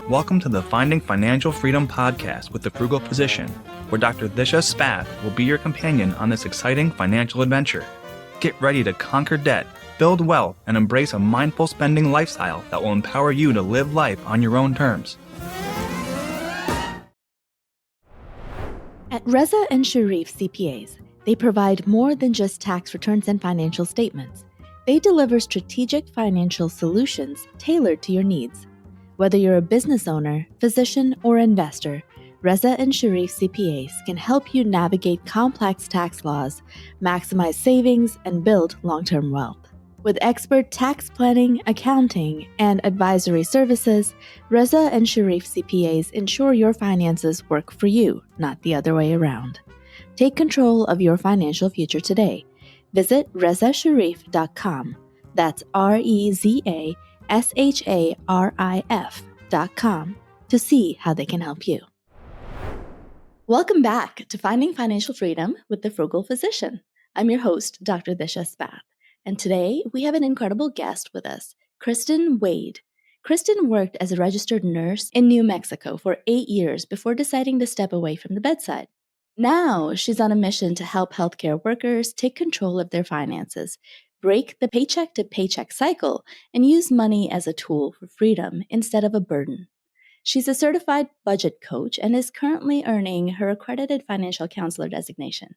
Welcome to the Finding Financial Freedom podcast with the Frugal Physician, where Dr. Disha Spath will be your companion on this exciting financial adventure. Get ready to conquer debt, build wealth, and embrace a mindful spending lifestyle that will empower you to live life on your own terms. At Reza and Sharif CPAs, they provide more than just tax returns and financial statements. They deliver strategic financial solutions tailored to your needs. Whether you're a business owner, physician, or investor, Reza and Sharif CPAs can help you navigate complex tax laws, maximize savings, and build long-term wealth. With expert tax planning, accounting, and advisory services, Reza and Sharif CPAs ensure your finances work for you, not the other way around. Take control of your financial future today. Visit rezasharif.com. That's REZASHARIF.com to see how they can help you. Welcome back to Finding Financial Freedom with the Frugal Physician. I'm your host, Dr. Disha Spath. And today, we have an incredible guest with us, Kristin Wade. Kristin worked as a registered nurse in New Mexico for 8 years before deciding to step away from the bedside. Now, she's on a mission to help healthcare workers take control of their finances, break the paycheck-to-paycheck cycle, and use money as a tool for freedom instead of a burden. She's a certified budget coach and is currently earning her accredited financial counselor designation.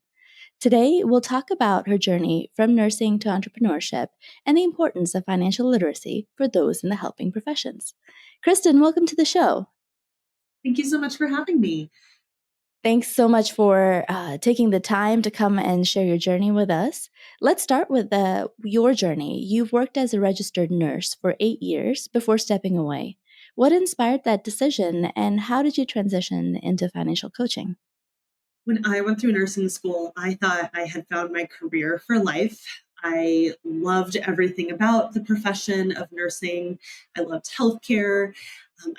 Today, we'll talk about her journey from nursing to entrepreneurship and the importance of financial literacy for those in the helping professions. Kristin, welcome to the show. Thank you so much for having me. Thanks so much for taking the time to come and share your journey with us. Let's start with your journey. You've worked as a registered nurse for 8 years before stepping away. What inspired that decision, and how did you transition into financial coaching? When I went through nursing school, I thought I had found my career for life. I loved everything about the profession of nursing. I loved healthcare.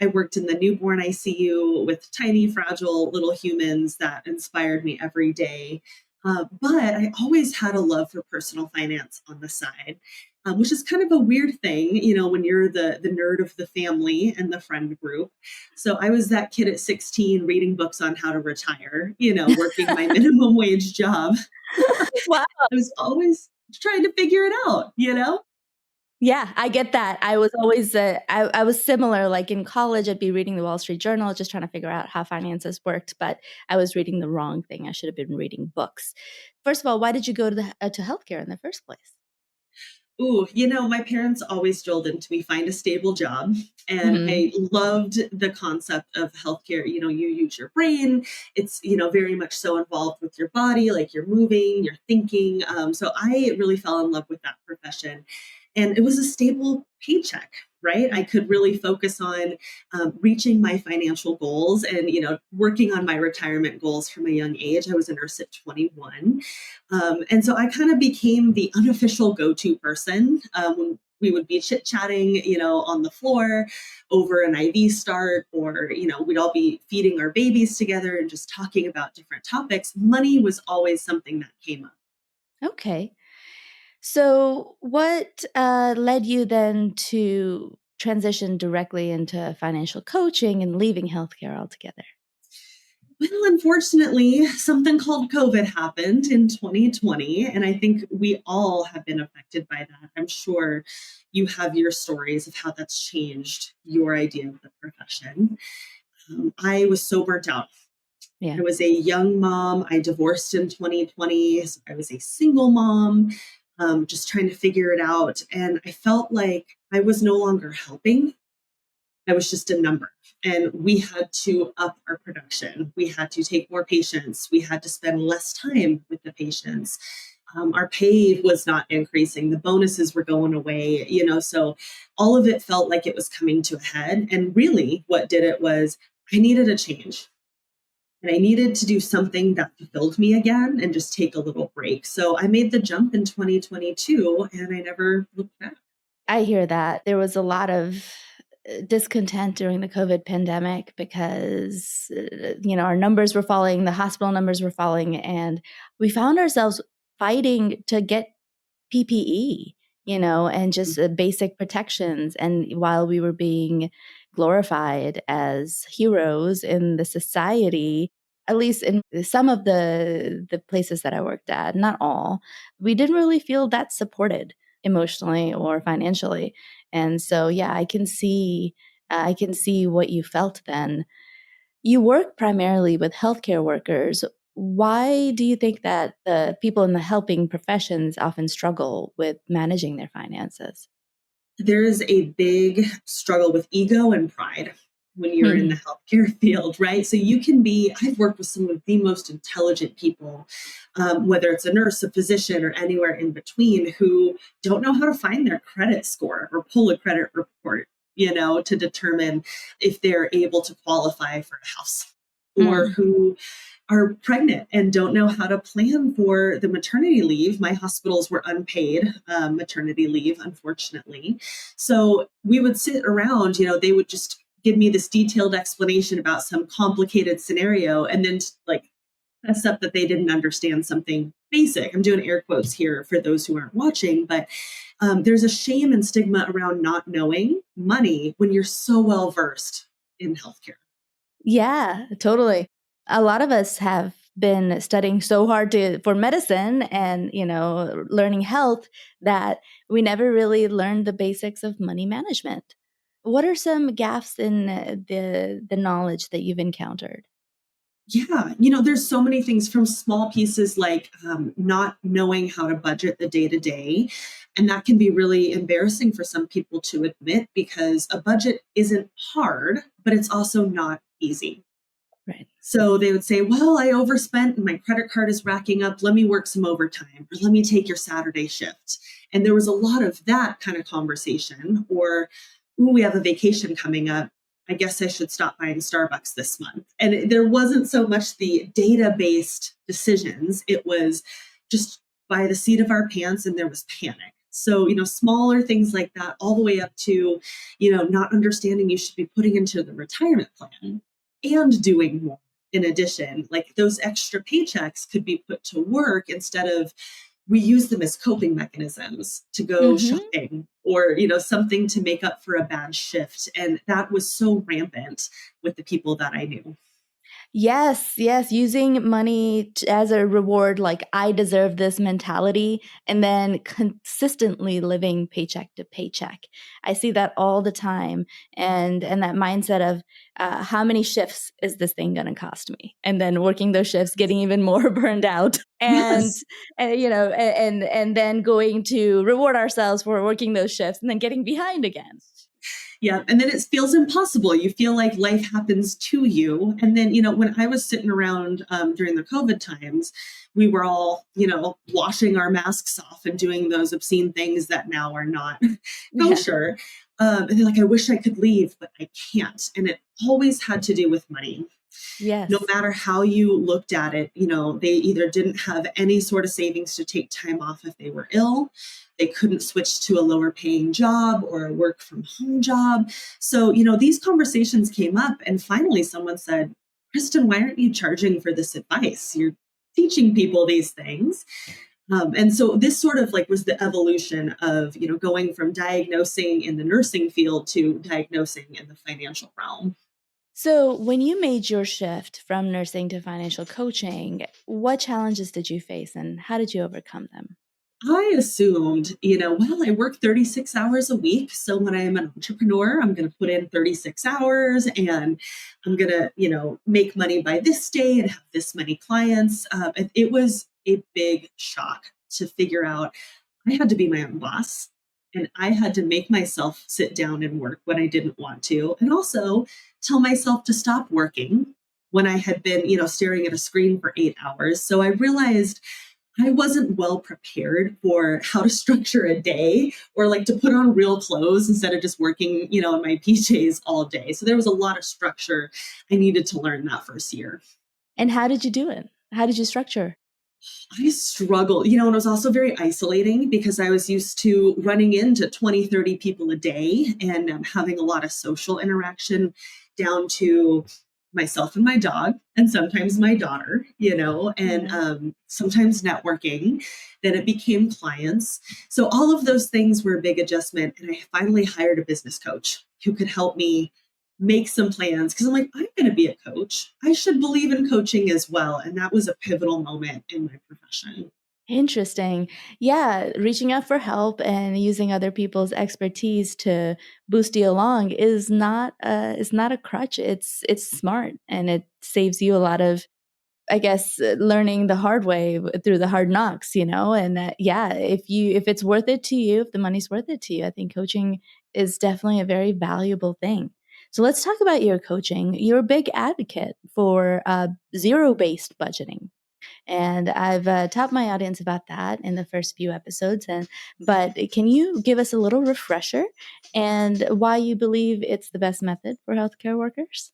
I worked in the newborn ICU with tiny, fragile little humans that inspired me every day. But I always had a love for personal finance on the side, which is kind of a weird thing, when you're the nerd of the family and the friend group. So I was that kid at 16 reading books on how to retire, working my minimum wage job. Wow. I was always trying to figure it out, Yeah, I get that. I was always, I was similar. Like in college, I'd be reading the Wall Street Journal, just trying to figure out how finances worked, but I was reading the wrong thing. I should have been reading books. First of all, why did you go to healthcare in the first place? Ooh, my parents always drilled into me, find a stable job. And I loved the concept of healthcare. You use your brain. It's, very much so involved with your body, like you're moving, you're thinking. So I really fell in love with that profession. And it was a stable paycheck, right? I could really focus on reaching my financial goals and, working on my retirement goals from a young age. I was a nurse at 21. And so I kind of became the unofficial go-to person when we would be chit-chatting, on the floor over an IV start, or, we'd all be feeding our babies together and just talking about different topics. Money was always something that came up. Okay. So what led you then to transition directly into financial coaching and leaving healthcare altogether? Well, unfortunately, something called COVID happened in 2020, and I think we all have been affected by that. I'm sure you have your stories of how that's changed your idea of the profession. I was so burnt out. Yeah. I was a young mom. I divorced in 2020. So I was a single mom, just trying to figure it out. And I felt like I was no longer helping. I was just a number. And we had to up our production. We had to take more patients. We had to spend less time with the patients. Our pay was not increasing. The bonuses were going away, so all of it felt like it was coming to a head. And really what did it was I needed a change. And I needed to do something that fulfilled me again and just take a little break. So I made the jump in 2022 and I never looked back. I hear that. There was a lot of discontent during the COVID pandemic because, our numbers were falling, the hospital numbers were falling, and we found ourselves fighting to get PPE, and just basic protections. And while we were being glorified as heroes in the society, at least in some of the places that I worked at, not all. We didn't really feel that supported emotionally or financially. And so, yeah, I can see what you felt then. You work primarily with healthcare workers. Why do you think that the people in the helping professions often struggle with managing their finances? There is a big struggle with ego and pride when you're in the Hmm. healthcare field, right? So you can be, I've worked with some of the most intelligent people, whether it's a nurse, a physician, or anywhere in between, who don't know how to find their credit score or pull a credit report, to determine if they're able to qualify for a house, or Mm. who are pregnant and don't know how to plan for the maternity leave. My hospitals were unpaid maternity leave, unfortunately. So we would sit around, they would just give me this detailed explanation about some complicated scenario and then like mess up that they didn't understand something basic. I'm doing air quotes here for those who aren't watching, but there's a shame and stigma around not knowing money when you're so well versed in healthcare. Yeah, totally. A lot of us have been studying so hard for medicine and, learning health that we never really learned the basics of money management. What are some gaps in the knowledge that you've encountered? Yeah, there's so many things from small pieces like not knowing how to budget the day to day. And that can be really embarrassing for some people to admit because a budget isn't hard, but it's also not easy. Right. So they would say, well, I overspent and my credit card is racking up. Let me work some overtime or let me take your Saturday shift. And there was a lot of that kind of conversation. Or, ooh, we have a vacation coming up. I guess I should stop buying Starbucks this month. And there wasn't so much the data-based decisions. It was just by the seat of our pants and there was panic. So, smaller things like that, all the way up to, not understanding you should be putting into the retirement plan and doing more. In addition, like those extra paychecks could be put to work instead of we use them as coping mechanisms to go Hmm. shopping or, something to make up for a bad shift. And that was so rampant with the people that I knew. Yes, yes, using money as a reward, like I deserve this mentality, and then consistently living paycheck to paycheck. I see that all the time, and that mindset of how many shifts is this thing going to cost me, and then working those shifts, getting even more burned out, Yes. and then going to reward ourselves for working those shifts, and then getting behind again. Yeah. And then it feels impossible. You feel like life happens to you. And then, when I was sitting around during the COVID times, we were all, washing our masks off and doing those obscene things that now are not Yeah. kosher. And they're like, I wish I could leave, but I can't. And it always had to do with money. No Yes. matter how you looked at it, they either didn't have any sort of savings to take time off if they were ill. They couldn't switch to a lower paying job or a work from home job. So, these conversations came up and finally someone said, Kristin, why aren't you charging for this advice? You're teaching people these things. And so this sort of like was the evolution of, going from diagnosing in the nursing field to diagnosing in the financial realm. So, when you made your shift from nursing to financial coaching, what challenges did you face and how did you overcome them? I assumed, well, I work 36 hours a week. So when I'm an entrepreneur, I'm going to put in 36 hours and I'm going to, make money by this day and have this many clients. It was a big shock to figure out I had to be my own boss and I had to make myself sit down and work when I didn't want to. And also tell myself to stop working when I had been, staring at a screen for 8 hours. So I realized I wasn't well prepared for how to structure a day or like to put on real clothes instead of just working, in my PJs all day. So there was a lot of structure I needed to learn that first year. And how did you do it? How did you structure? I struggled, and it was also very isolating because I was used to running into 20, 30 people a day and having a lot of social interaction down to myself and my dog and sometimes my daughter, and Yeah. sometimes networking. Then it became clients. So all of those things were a big adjustment. And I finally hired a business coach who could help me make some plans because I'm like, I'm going to be a coach. I should believe in coaching as well. And that was a pivotal moment in my profession. Interesting. Yeah, reaching out for help and using other people's expertise to boost you along is not a crutch. It's smart, and it saves you a lot of, I guess, learning the hard way through the hard knocks, and yeah, if it's worth it to you, if the money's worth it to you, I think coaching is definitely a very valuable thing. So let's talk about your coaching. You're a big advocate for zero-based budgeting. And I've taught my audience about that in the first few episodes. But can you give us a little refresher and why you believe it's the best method for healthcare workers?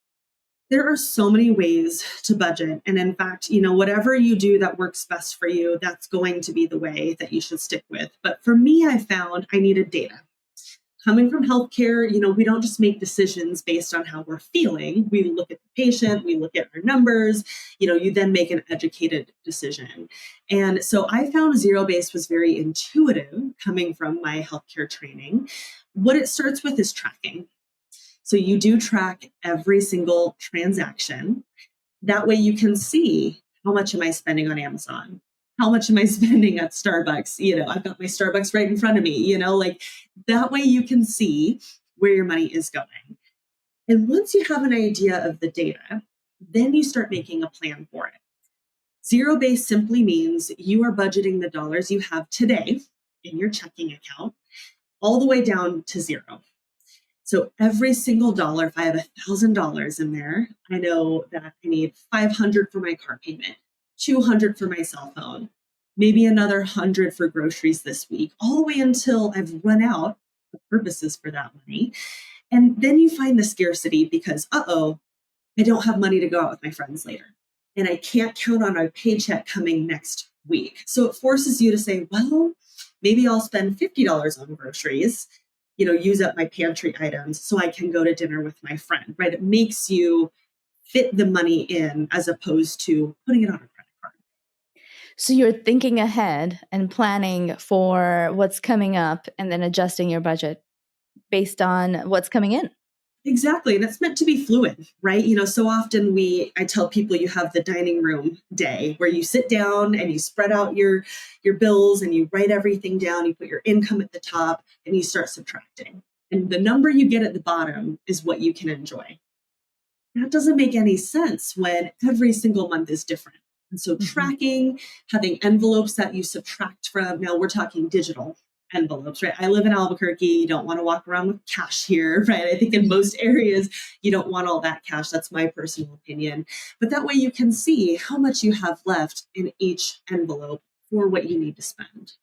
There are so many ways to budget. And in fact, whatever you do that works best for you, that's going to be the way that you should stick with. But for me, I found I needed data. Coming from healthcare, we don't just make decisions based on how we're feeling. We look at the patient, we look at our numbers, you then make an educated decision. And so I found zero-based was very intuitive coming from my healthcare training. What it starts with is tracking. So you do track every single transaction. That way you can see, how much am I spending on Amazon? How much am I spending at Starbucks? I've got my Starbucks right in front of me, like that way you can see where your money is going. And once you have an idea of the data, then you start making a plan for it. Zero-based simply means you are budgeting the dollars you have today in your checking account all the way down to zero. So every single dollar, if I have $1,000 in there, I know that I need $500 for my car payment, $200 for my cell phone, maybe another $100 for groceries this week, all the way until I've run out of purposes for that money. And then you find the scarcity because, I don't have money to go out with my friends later. And I can't count on a paycheck coming next week. So it forces you to say, well, maybe I'll spend $50 on groceries, use up my pantry items so I can go to dinner with my friend, right? It makes you fit the money in as opposed to putting it on a credit card. So you're thinking ahead and planning for what's coming up and then adjusting your budget based on what's coming in. Exactly. And it's meant to be fluid, right? So often I tell people you have the dining room day where you sit down and you spread out your bills and you write everything down. You put your income at the top and you start subtracting. And the number you get at the bottom is what you can enjoy. That doesn't make any sense when every single month is different. And so tracking, having envelopes that you subtract from, now we're talking digital envelopes, right? I live in Albuquerque. You don't want to walk around with cash here, right? I think in most areas, you don't want all that cash. That's my personal opinion. But that way you can see how much you have left in each envelope for what you need to spend.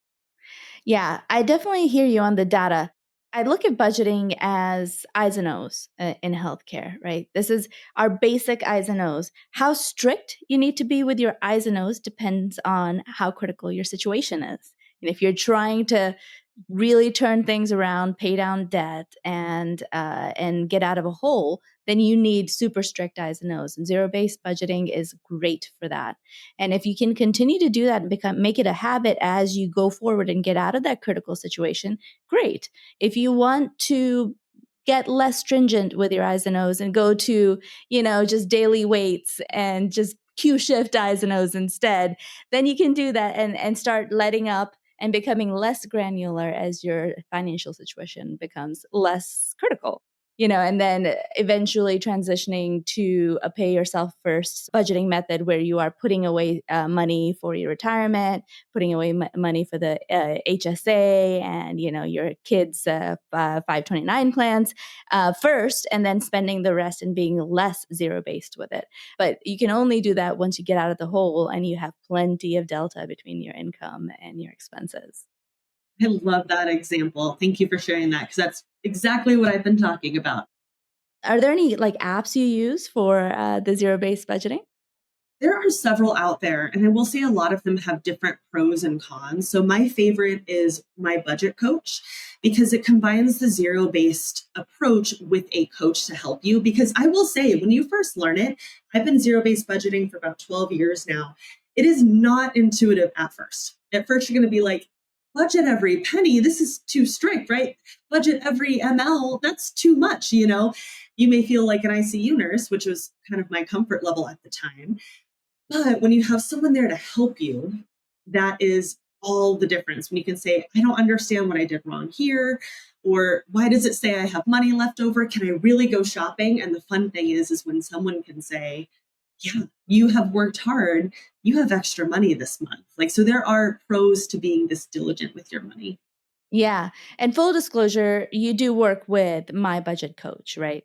Yeah, I definitely hear you on the data. I look at budgeting as I's and O's in healthcare, right? This is our basic I's and O's. How strict you need to be with your I's and O's depends on how critical your situation is. And if you're trying to really turn things around, pay down debt, and get out of a hole, then you need super strict I's and O's. And zero-based budgeting is great for that. And if you can continue to do that and make it a habit as you go forward and get out of that critical situation, great. If you want to get less stringent with your I's and O's and go to, just daily weights and just Q shift I's and O's instead, then you can do that and start letting up and becoming less granular as your financial situation becomes less critical, and then eventually transitioning to a pay yourself first budgeting method where you are putting away money for your retirement, putting away money for the HSA and, your kids' 529 plans first, and then spending the rest and being less zero-based with it. But you can only do that once you get out of the hole and you have plenty of delta between your income and your expenses. I love that example. Thank you for sharing that because that's exactly what I've been talking about. Are there any apps you use for the zero-based budgeting? There are several out there, and I will say a lot of them have different pros and cons. So my favorite is MyBudgetCoach because it combines the zero-based approach with a coach to help you. Because I will say, when you first learn it, I've been zero-based budgeting for about 12 years now. It is not intuitive at first. At first, you're going to be like, budget every penny. This is too strict, right? Budget every ml. That's too much. You may feel like an ICU nurse, which was kind of my comfort level at the time. But when you have someone there to help you, that is all the difference. When you can say, I don't understand what I did wrong here, or why does it say I have money left over? Can I really go shopping? And the fun thing is when someone can say, yeah, you have worked hard, you have extra money this month. So there are pros to being this diligent with your money. Yeah. And full disclosure, you do work with MyBudgetCoach, right?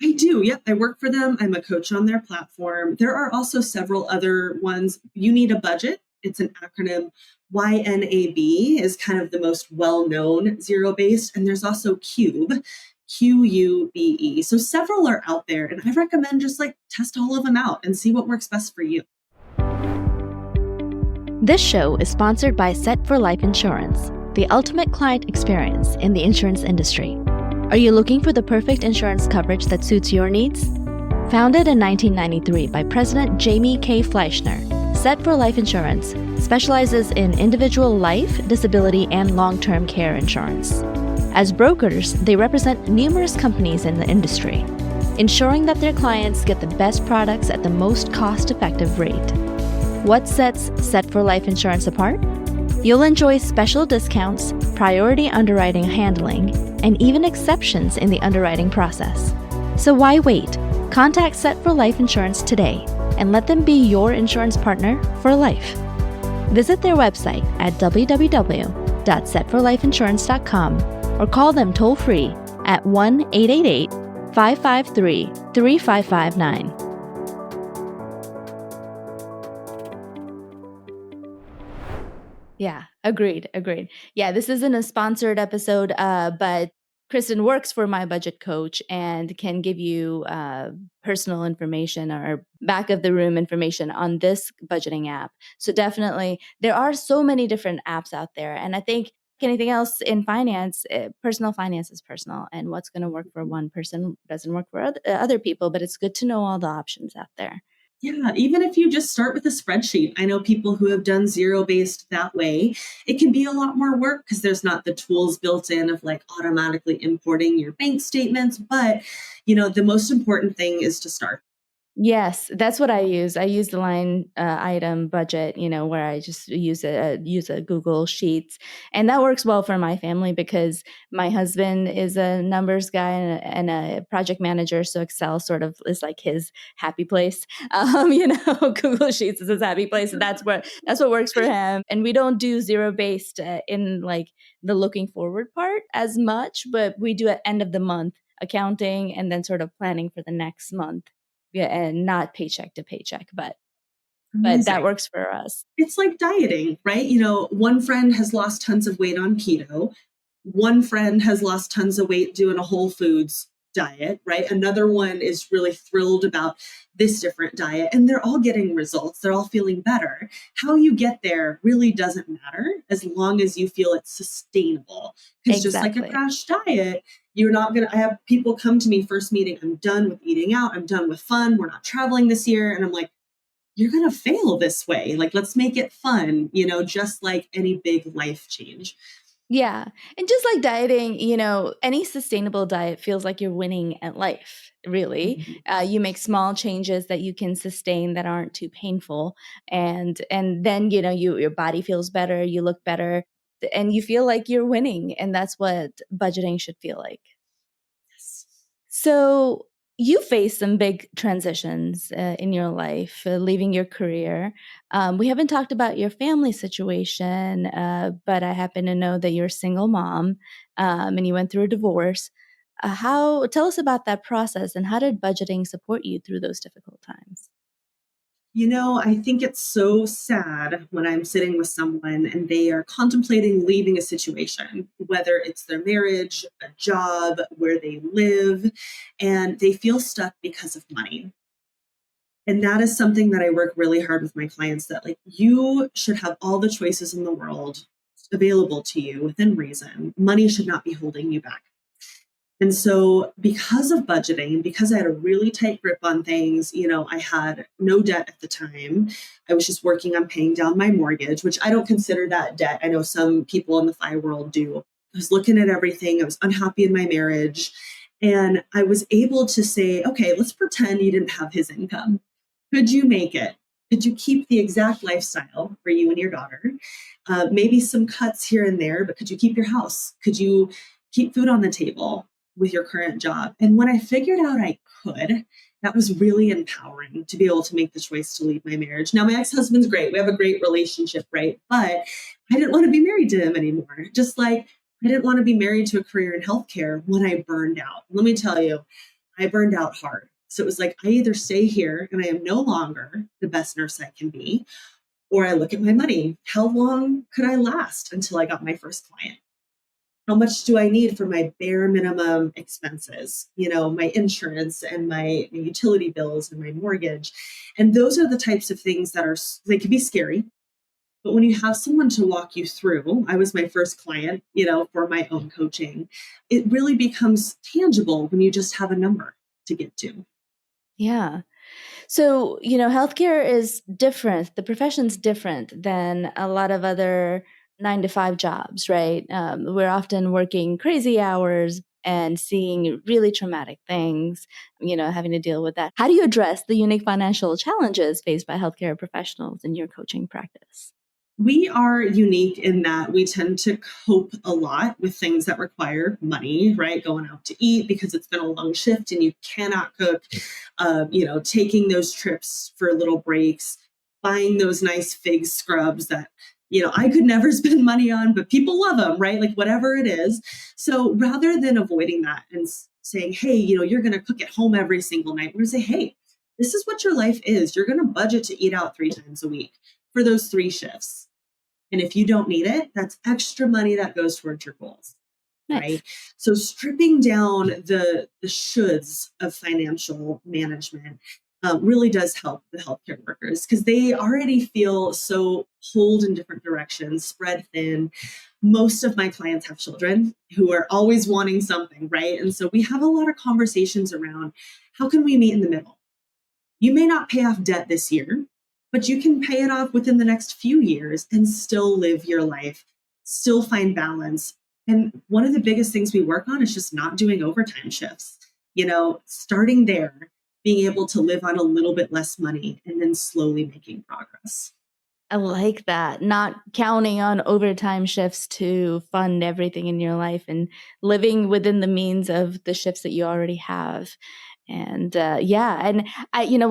I do. Yep. I work for them. I'm a coach on their platform. There are also several other ones. You Need a Budget. It's an acronym. YNAB is kind of the most well-known zero-based. And there's also Cube, QUBE. So several are out there. And I recommend just test all of them out and see what works best for you. This show is sponsored by Set for Life Insurance, the ultimate client experience in the insurance industry. Are you looking for the perfect insurance coverage that suits your needs? Founded in 1993 by President Jamie K. Fleischner, Set for Life Insurance specializes in individual life, disability, and long-term care insurance. As brokers, they represent numerous companies in the industry, ensuring that their clients get the best products at the most cost-effective rate. What sets Set for Life Insurance apart? You'll enjoy special discounts, priority underwriting handling, and even exceptions in the underwriting process. So why wait? Contact Set for Life Insurance today and let them be your insurance partner for life. Visit their website at www.setforlifeinsurance.com or call them toll-free at 1-888-553-3559. Yeah, agreed. Yeah, this isn't a sponsored episode, but Kristin works for MyBudgetCoach and can give you personal information or back of the room information on this budgeting app. So definitely, there are so many different apps out there. And I think anything else in finance, personal finance is personal. And what's going to work for one person doesn't work for other people, but it's good to know all the options out there. Yeah, even if you just start with a spreadsheet. I know people who have done zero-based that way. It can be a lot more work because there's not the tools built in of automatically importing your bank statements. But, the most important thing is to start. Yes, that's what I use. I use the line item budget, where I just use a Google Sheets, and that works well for my family because my husband is a numbers guy and a project manager, so Excel sort of is like his happy place. Google Sheets is his happy place, and that's what works for him. And we don't do zero based in the looking forward part as much, but we do at end of the month accounting and then sort of planning for the next month. Yeah, and not paycheck to paycheck, but that works for us. It's like dieting, right? One friend has lost tons of weight on keto. One friend has lost tons of weight doing a whole foods diet, right? Another one is really thrilled about this different diet, and they're all getting results. They're all feeling better. How you get there really doesn't matter as long as you feel it's sustainable. Because just like a crash diet, you're not going to, I have people come to me first meeting, I'm done with eating out. I'm done with fun. We're not traveling this year. And I'm like, you're going to fail this way. Let's make it fun, just like any big life change. Yeah. And just like dieting, any sustainable diet feels like you're winning at life, really. Mm-hmm. You make small changes that you can sustain that aren't too painful. And then, your body feels better, you look better, and you feel like you're winning. And that's what budgeting should feel like. Yes. So you faced some big transitions in your life, leaving your career. We haven't talked about your family situation, but I happen to know that you're a single mom and you went through a divorce. Tell us about that process and how did budgeting support you through those difficult times? I think it's so sad when I'm sitting with someone and they are contemplating leaving a situation, whether it's their marriage, a job, where they live, and they feel stuck because of money. And that is something that I work really hard with my clients that you should have all the choices in the world available to you within reason. Money should not be holding you back. And so because of budgeting, because I had a really tight grip on things, I had no debt at the time. I was just working on paying down my mortgage, which I don't consider that debt. I know some people in the FI world do. I was looking at everything. I was unhappy in my marriage. And I was able to say, okay, let's pretend you didn't have his income. Could you make it? Could you keep the exact lifestyle for you and your daughter? Maybe some cuts here and there, but could you keep your house? Could you keep food on the table with your current job? And when I figured out I could, that was really empowering to be able to make the choice to leave my marriage. Now, my ex-husband's great. We have a great relationship, right? But I didn't want to be married to him anymore. Just like I didn't want to be married to a career in healthcare when I burned out. Let me tell you, I burned out hard. So it was like, I either stay here and I am no longer the best nurse I can be, or I look at my money. How long could I last until I got my first client? How much do I need for my bare minimum expenses? My insurance and my utility bills and my mortgage. And those are the types of things that they can be scary. But when you have someone to walk you through, I was my first client, for my own coaching, it really becomes tangible when you just have a number to get to. Yeah. So, healthcare is different. The profession's different than a lot of other 9-to-5 jobs, right? We're often working crazy hours and seeing really traumatic things, having to deal with that. How do you address the unique financial challenges faced by healthcare professionals in your coaching practice? We are unique in that we tend to cope a lot with things that require money, right? Going out to eat because it's been a long shift and you cannot cook, taking those trips for little breaks, buying those nice fig scrubs that, I could never spend money on, but people love them, right? Like whatever it is. So rather than avoiding that and saying, hey, you're going to cook at home every single night, we're going to say, hey, this is what your life is. You're going to budget to eat out 3 times a week for those 3 shifts. And if you don't need it, that's extra money that goes towards your goals, Nice. right? So stripping down the shoulds of financial management really does help the healthcare workers because they already feel so pulled in different directions, spread thin. Most of my clients have children who are always wanting something, right? And so we have a lot of conversations around how can we meet in the middle? You may not pay off debt this year, but you can pay it off within the next few years and still live your life, still find balance. And one of the biggest things we work on is just not doing overtime shifts. Starting there, being able to live on a little bit less money and then slowly making progress. I like that. Not counting on overtime shifts to fund everything in your life and living within the means of the shifts that you already have. And and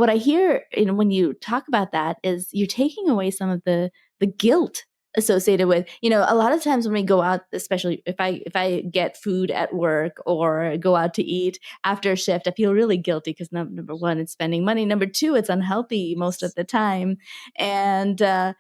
what I hear when you talk about that is you're taking away some of the guilt associated with, a lot of times when we go out, especially if I get food at work or go out to eat after a shift, I feel really guilty because number one, it's spending money. Number two, it's unhealthy most of the time. And, at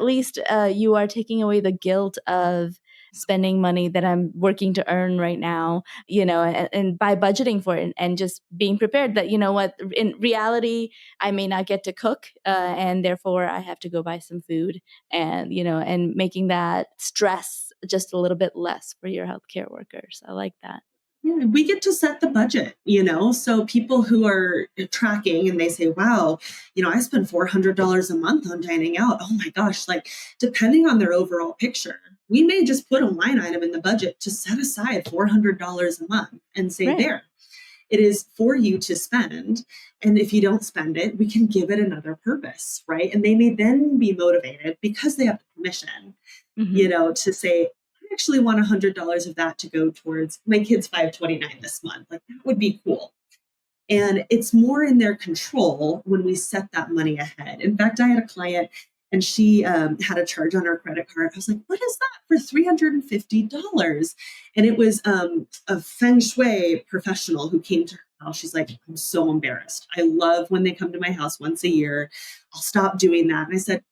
least you are taking away the guilt of spending money that I'm working to earn right now, and by budgeting for it and just being prepared that, in reality, I may not get to cook and therefore I have to go buy some food and, and making that stress just a little bit less for your healthcare workers. I like that. Yeah, we get to set the budget, so people who are tracking and they say, wow, I spend $400 a month on dining out. Oh my gosh, like depending on their overall picture, we may just put a line item in the budget to set aside $400 a month and say, Right. There, it is for you to spend. And if you don't spend it, we can give it another purpose, right? And they may then be motivated because they have the permission, to say, I actually want $100 of that to go towards my kid's 529 this month. Like that would be cool. And it's more in their control when we set that money ahead. In fact, I had a client and she had a charge on her credit card. I was like, what is that for $350? And it was a feng shui professional who came to her house. She's like, I'm so embarrassed. I love when they come to my house once a year. I'll stop doing that. And I said,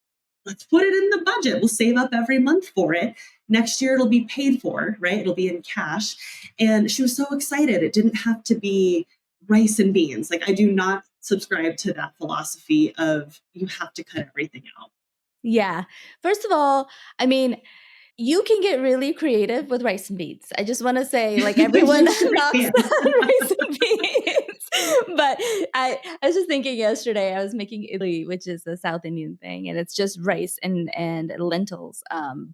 let's put it in the budget. We'll save up every month for it. Next year, it'll be paid for, right? It'll be in cash. And she was so excited. It didn't have to be rice and beans. Like I do not subscribe to that philosophy of you have to cut everything out. Yeah. First of all, I mean, you can get really creative with rice and beans. I just want to say, like, everyone knocks on rice and beans. But I was just thinking yesterday, I was making idli, which is a South Indian thing, and it's just rice and lentils.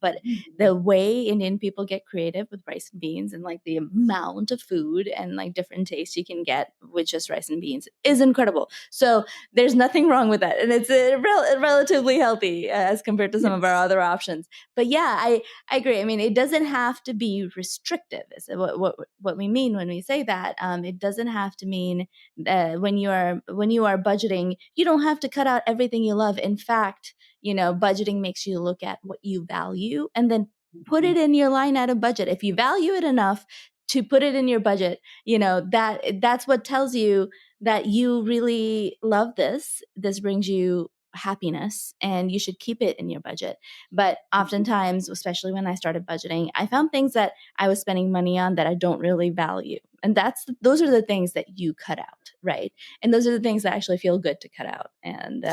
But the way Indian people get creative with rice and beans and like the amount of food and like different tastes you can get with just rice and beans is incredible. So there's nothing wrong with that. And it's relatively healthy as compared to some of our other options. But yeah, I agree. I mean, it doesn't have to be restrictive. Is what we mean when we say that. It doesn't have to mean when you are budgeting, you don't have to cut out everything you love. In fact, budgeting makes you look at what you value and then put it in your line item budget. If you value it enough to put it in your budget, that's what tells you that you really love this. This brings you happiness and you should keep it in your budget. But oftentimes, especially when I started budgeting, I found things that I was spending money on that I don't really value. And those are the things that you cut out, right? And those are the things that actually feel good to cut out and,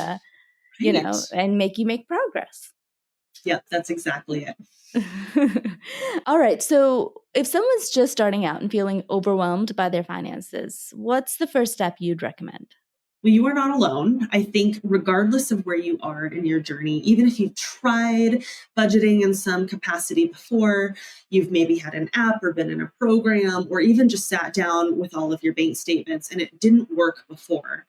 and make you make progress. Yep, that's exactly it. All right. So if someone's just starting out and feeling overwhelmed by their finances, what's the first step you'd recommend? Well, you are not alone. I think regardless of where you are in your journey, even if you've tried budgeting in some capacity before, you've maybe had an app or been in a program, or even just sat down with all of your bank statements and it didn't work before,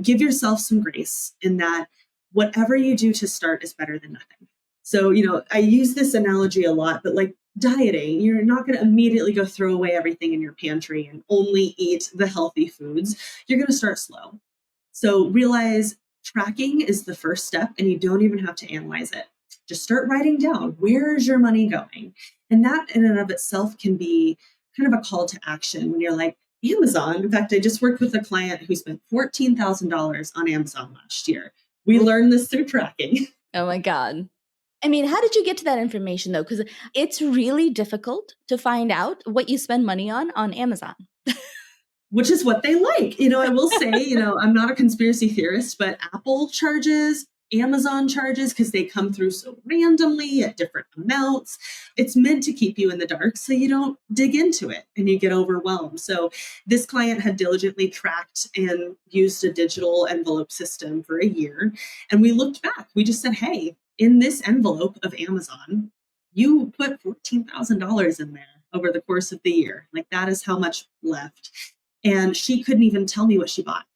give yourself some grace in that whatever you do to start is better than nothing. So, I use this analogy a lot, but like dieting, you're not going to immediately go throw away everything in your pantry and only eat the healthy foods. You're going to start slow. So realize tracking is the first step and you don't even have to analyze it. Just start writing down, where is your money going? And that in and of itself can be kind of a call to action when you're like, Amazon. In fact, I just worked with a client who spent $14,000 on Amazon last year. We learned this through tracking. Oh my God. I mean, how did you get to that information though? Because it's really difficult to find out what you spend money on Amazon. Which is what they like. I will say, I'm not a conspiracy theorist, but Apple charges, Amazon charges, because they come through so randomly at different amounts. It's meant to keep you in the dark so you don't dig into it and you get overwhelmed. So this client had diligently tracked and used a digital envelope system for a year. And we looked back. We just said, hey, in this envelope of Amazon, you put $14,000 in there over the course of the year. Like that is how much left. And she couldn't even tell me what she bought.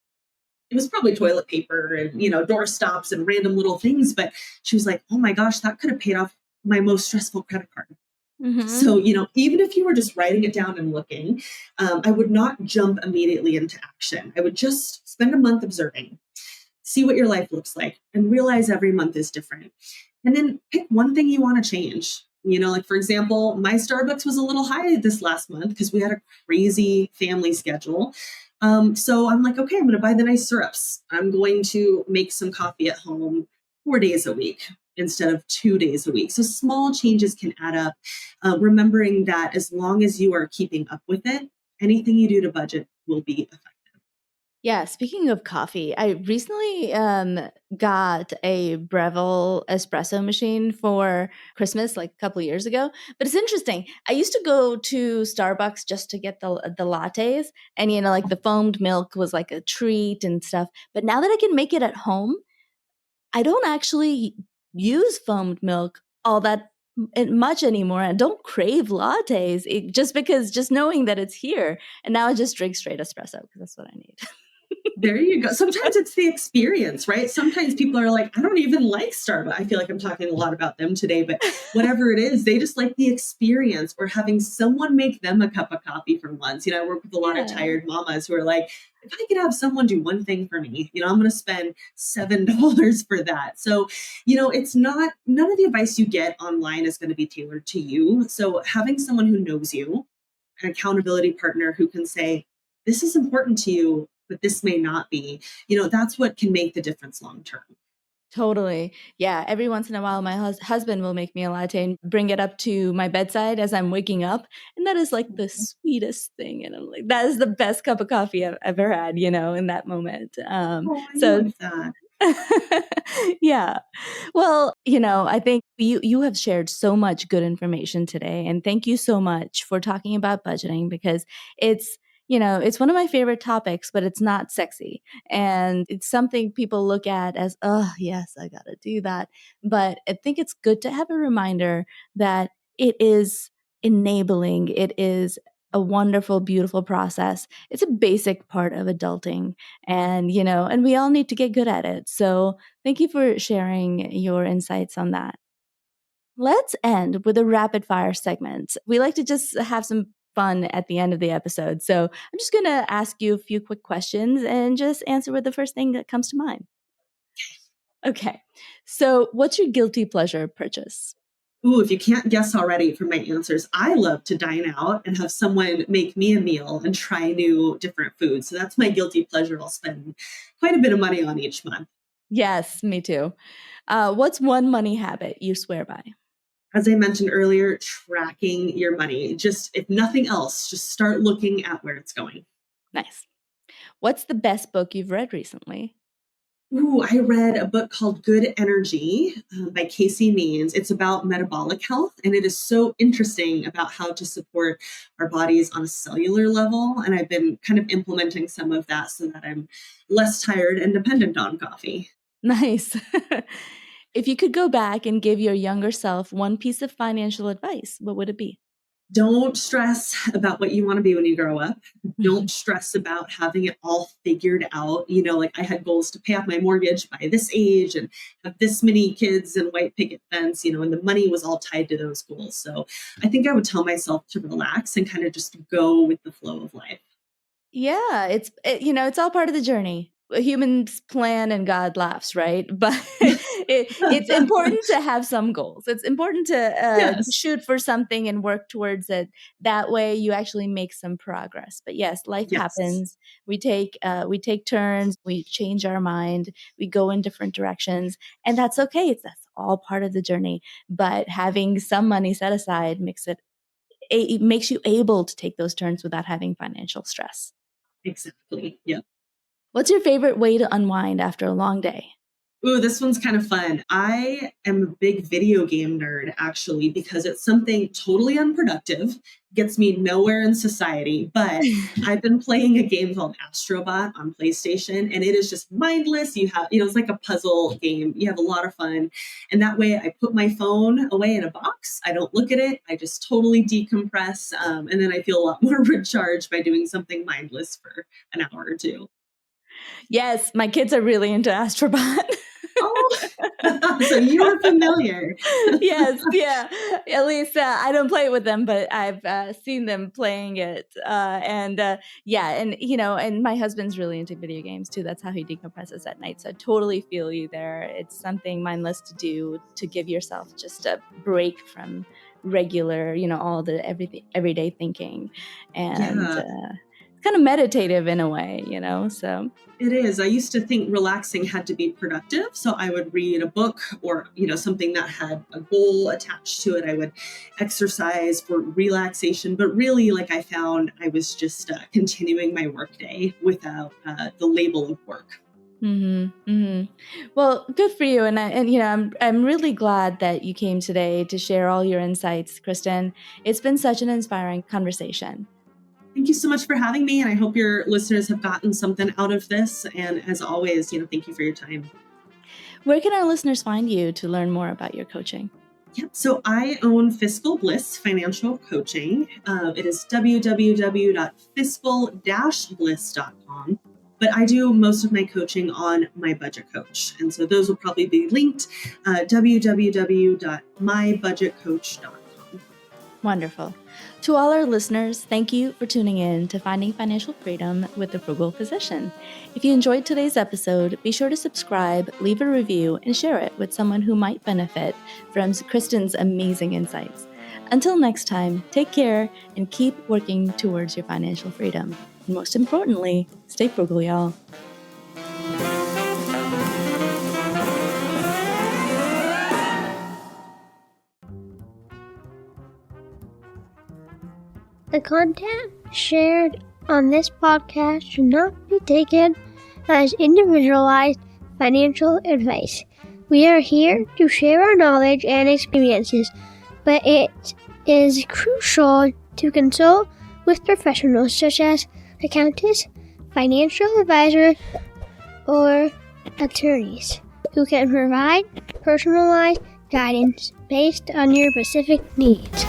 It was probably toilet paper and, door stops and random little things. But she was like, oh my gosh, that could have paid off my most stressful credit card. Mm-hmm. So, even if you were just writing it down and looking, I would not jump immediately into action. I would just spend a month observing, see what your life looks like, and realize every month is different. And then pick one thing you want to change. Like, for example, my Starbucks was a little high this last month because we had a crazy family schedule. So I'm like, okay, I'm going to buy the nice syrups. I'm going to make some coffee at home 4 days a week instead of 2 days a week. So small changes can add up. Remembering that as long as you are keeping up with it, anything you do to budget will be effective. Yeah, speaking of coffee, I recently got a Breville espresso machine for Christmas, like a couple of years ago. But it's interesting. I used to go to Starbucks just to get the lattes, and like the foamed milk was like a treat and stuff. But now that I can make it at home, I don't actually use foamed milk all that much anymore. I don't crave lattes just knowing that it's here. And now I just drink straight espresso because that's what I need. There you go. Sometimes it's the experience, right? Sometimes people are like, I don't even like Starbucks. I feel like I'm talking a lot about them today, but whatever it is, they just like the experience or having someone make them a cup of coffee for once. I work with a lot of tired mamas who are like, if I could have someone do one thing for me, I'm going to spend $7 for that. So, it's not, none of the advice you get online is going to be tailored to you. So having someone who knows you, an accountability partner who can say, this is important to you, but this may not be, that's what can make the difference long term. Totally. Yeah. Every once in a while, my husband will make me a latte and bring it up to my bedside as I'm waking up. And that is like the sweetest thing. And I'm like, that is the best cup of coffee I've ever had, in that moment. I love that. Yeah. Well, I think you have shared so much good information today. And thank you so much for talking about budgeting because it's one of my favorite topics, but it's not sexy. And it's something people look at as, oh, yes, I got to do that. But I think it's good to have a reminder that it is enabling. It is a wonderful, beautiful process. It's a basic part of adulting. And we all need to get good at it. So thank you for sharing your insights on that. Let's end with a rapid fire segment. We like to just have some fun at the end of the episode. So I'm just going to ask you a few quick questions and just answer with the first thing that comes to mind. Okay. So what's your guilty pleasure purchase? Ooh, if you can't guess already from my answers, I love to dine out and have someone make me a meal and try new different foods. So that's my guilty pleasure. I'll spend quite a bit of money on each month. Yes, me too. What's one money habit you swear by? As I mentioned earlier, tracking your money. Just, if nothing else, just start looking at where it's going. Nice. What's the best book you've read recently? Ooh, I read a book called Good Energy by Casey Means. It's about metabolic health, and it is so interesting about how to support our bodies on a cellular level. And I've been kind of implementing some of that so that I'm less tired and dependent on coffee. Nice. If you could go back and give your younger self one piece of financial advice, what would it be? Don't stress about what you want to be when you grow up. Don't stress about having it all figured out. Like I had goals to pay off my mortgage by this age and have this many kids and white picket fence, and the money was all tied to those goals. So I think I would tell myself to relax and kind of just go with the flow of life. Yeah, it's all part of the journey. Humans plan and God laughs, right? But it's important to have some goals. It's important to Yes. shoot for something and work towards it. That way, you actually make some progress. But yes, life Yes. happens. We take turns. We change our mind. We go in different directions, and that's okay. That's all part of the journey. But having some money set aside it makes you able to take those turns without having financial stress. Exactly. Yeah. What's your favorite way to unwind after a long day? Ooh, this one's kind of fun. I am a big video game nerd, actually, because it's something totally unproductive, gets me nowhere in society. But I've been playing a game called Astrobot on PlayStation, and it is just mindless. It's like a puzzle game. You have a lot of fun. And that way I put my phone away in a box. I don't look at it. I just totally decompress. And then I feel a lot more recharged by doing something mindless for an hour or two. Yes, my kids are really into Astrobot. Oh, so you're familiar. Yes, yeah. At least I don't play it with them, but I've seen them playing it. And my husband's really into video games too. That's how he decompresses at night. So I totally feel you there. It's something mindless to do to give yourself just a break from regular, all the everyday thinking. And Yeah. it's kind of meditative in a way, so. It is. I used to think relaxing had to be productive. So I would read a book or, something that had a goal attached to it. I would exercise for relaxation. But really, like I found I was just continuing my workday without the label of work. Mm-hmm, mm-hmm. Well, good for you, I'm really glad that you came today to share all your insights, Kristin. It's been such an inspiring conversation. Thank you so much for having me, and I hope your listeners have gotten something out of this. And as always, thank you for your time. Where can our listeners find you to learn more about your coaching? Yep. So I own Fiscal Bliss Financial Coaching. It is www.fiscal-bliss.com. But I do most of my coaching on MyBudgetCoach. And so those will probably be linked, www.mybudgetcoach.com. Wonderful. To all our listeners, thank you for tuning in to Finding Financial Freedom with the Frugal Physician. If you enjoyed today's episode, be sure to subscribe, leave a review, and share it with someone who might benefit from Kristin's amazing insights. Until next time, take care and keep working towards your financial freedom. And most importantly, stay frugal, y'all. The content shared on this podcast should not be taken as individualized financial advice. We are here to share our knowledge and experiences, but it is crucial to consult with professionals such as accountants, financial advisors, or attorneys who can provide personalized guidance based on your specific needs.